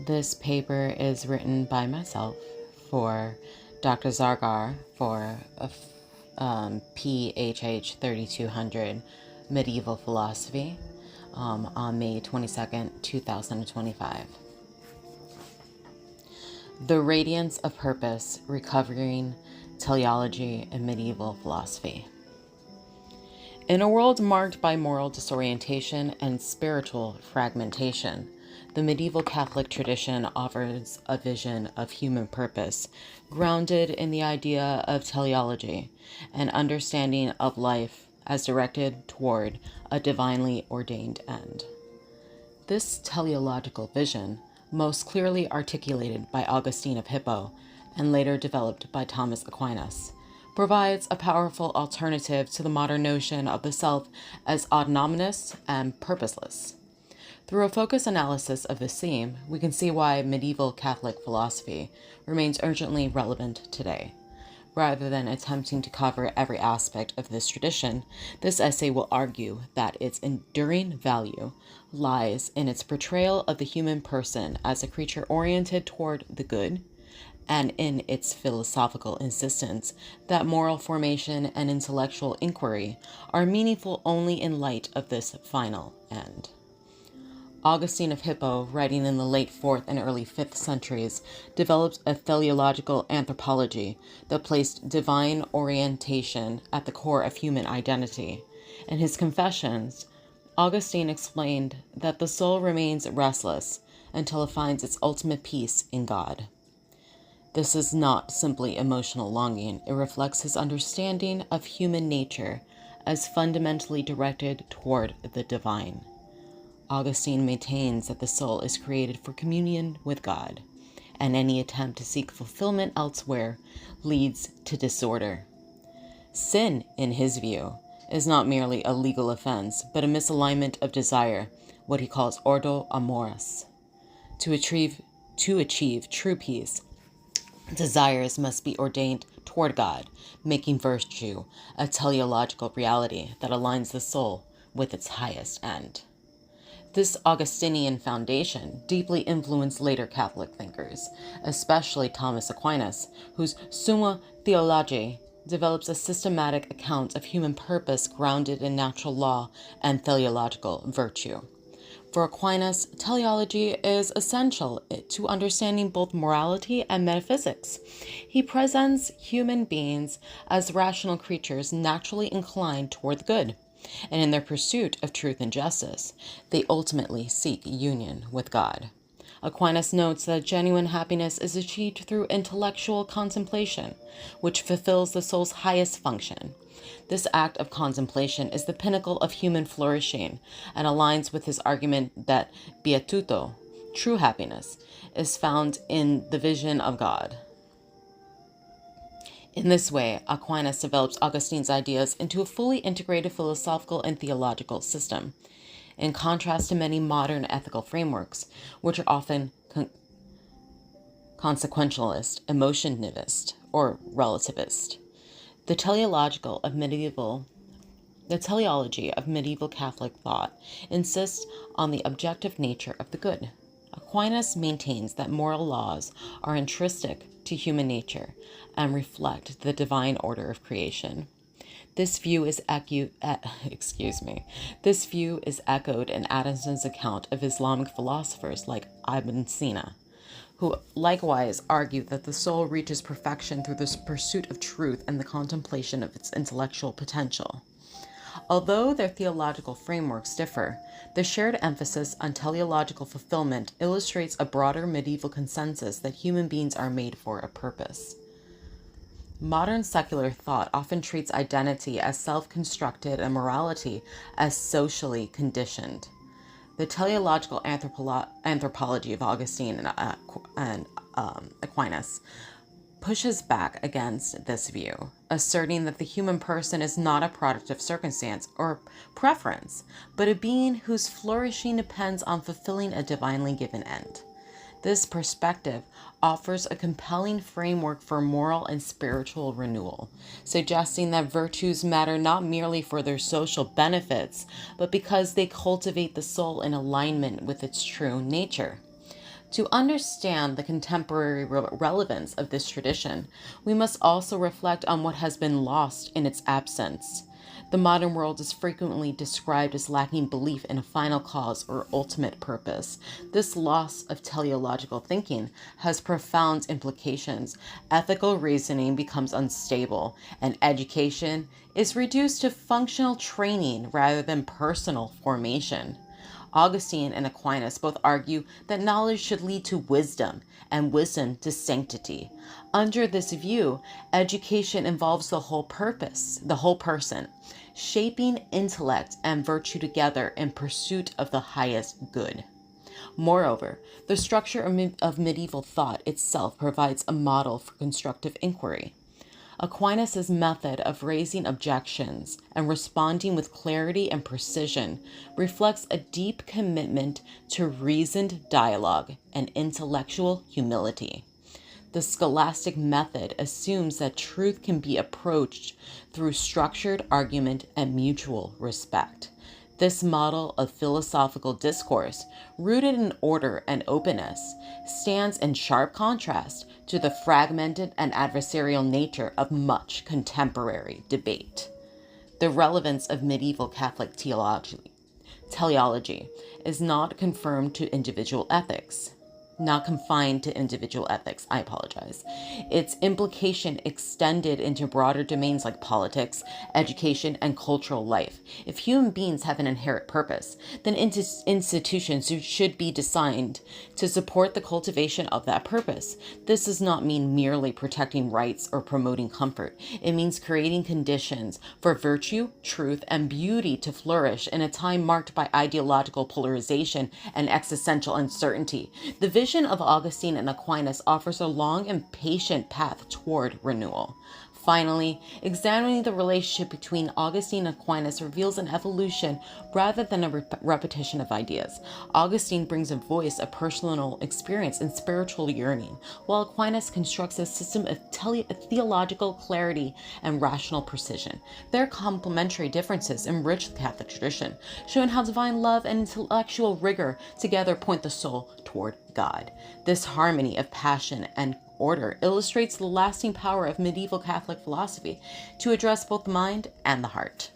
This paper is written by myself for Dr. Zargar for PHH 3200 Medieval Philosophy on May 22nd, 2025. The Radiance of Purpose, Recovering Teleology in Medieval Philosophy. In a world marked by moral disorientation and spiritual fragmentation, the medieval Catholic tradition offers a vision of human purpose grounded in the idea of teleology, an understanding of life as directed toward a divinely ordained end. This teleological vision, most clearly articulated by Augustine of Hippo and later developed by Thomas Aquinas, provides a powerful alternative to the modern notion of the self as autonomous and purposeless. Through a focused analysis of this theme, we can see why medieval Catholic philosophy remains urgently relevant today. Rather than attempting to cover every aspect of this tradition, this essay will argue that its enduring value lies in its portrayal of the human person as a creature oriented toward the good, and in its philosophical insistence that moral formation and intellectual inquiry are meaningful only in light of this final end. Augustine of Hippo, writing in the late 4th and early 5th centuries, developed a teleological anthropology that placed divine orientation at the core of human identity. In his Confessions, Augustine explained that the soul remains restless until it finds its ultimate peace in God. This is not simply emotional longing. It reflects his understanding of human nature as fundamentally directed toward the divine. Augustine maintains that the soul is created for communion with God, and any attempt to seek fulfillment elsewhere leads to disorder. Sin, in his view, is not merely a legal offense, but a misalignment of desire, what he calls ordo amoris. To achieve true peace, desires must be ordained toward God, making virtue a teleological reality that aligns the soul with its highest end. This Augustinian foundation deeply influenced later Catholic thinkers, especially Thomas Aquinas, whose Summa Theologiae develops a systematic account of human purpose grounded in natural law and teleological virtue. For Aquinas, teleology is essential to understanding both morality and metaphysics. He presents human beings as rational creatures naturally inclined toward the good, and in their pursuit of truth and justice, they ultimately seek union with God. Aquinas notes that genuine happiness is achieved through intellectual contemplation, which fulfills the soul's highest function. This act of contemplation is the pinnacle of human flourishing and aligns with his argument that beatitudo, true happiness, is found in the vision of God. In this way, Aquinas develops Augustine's ideas into a fully integrated philosophical and theological system, in contrast to many modern ethical frameworks, which are often consequentialist, emotionivist, or relativist. The teleology of medieval Catholic thought insists on the objective nature of the good. Aquinas maintains that moral laws are intrinsic to human nature and reflect the divine order of creation. This view is echoed in Addison's account of Islamic philosophers like Ibn Sina, who likewise argue that the soul reaches perfection through the pursuit of truth and the contemplation of its intellectual potential. Although their theological frameworks differ, the shared emphasis on teleological fulfillment illustrates a broader medieval consensus that human beings are made for a purpose. Modern secular thought often treats identity as self-constructed and morality as socially conditioned. The teleological anthropology of Augustine and Aquinas pushes back against this view, asserting that the human person is not a product of circumstance or preference, but a being whose flourishing depends on fulfilling a divinely given end. This perspective offers a compelling framework for moral and spiritual renewal, suggesting that virtues matter not merely for their social benefits, but because they cultivate the soul in alignment with its true nature. To understand the contemporary relevance of this tradition, we must also reflect on what has been lost in its absence. The modern world is frequently described as lacking belief in a final cause or ultimate purpose. This loss of teleological thinking has profound implications. Ethical reasoning becomes unstable, and education is reduced to functional training rather than personal formation. Augustine and Aquinas both argue that knowledge should lead to wisdom and wisdom to sanctity. Under this view, education involves the whole person, shaping intellect and virtue together in pursuit of the highest good. Moreover, the structure of medieval thought itself provides a model for constructive inquiry. Aquinas' method of raising objections and responding with clarity and precision reflects a deep commitment to reasoned dialogue and intellectual humility. The scholastic method assumes that truth can be approached through structured argument and mutual respect. This model of philosophical discourse, rooted in order and openness, stands in sharp contrast to the fragmented and adversarial nature of much contemporary debate. The relevance of medieval Catholic teleology is not confined to individual ethics. Its implication extended into broader domains like politics, education, and cultural life. If human beings have an inherent purpose, then institutions should be designed to support the cultivation of that purpose. This does not mean merely protecting rights or promoting comfort. It means creating conditions for virtue, truth, and beauty to flourish in a time marked by ideological polarization and existential uncertainty. The vision of Augustine and Aquinas offers a long and patient path toward renewal. Finally, examining the relationship between Augustine and Aquinas reveals an evolution rather than a repetition of ideas. Augustine brings a voice of personal experience and spiritual yearning, while Aquinas constructs a system of theological clarity and rational precision. Their complementary differences enrich the Catholic tradition, showing how divine love and intellectual rigor together point the soul toward God. This harmony of passion and order illustrates the lasting power of medieval Catholic philosophy to address both the mind and the heart.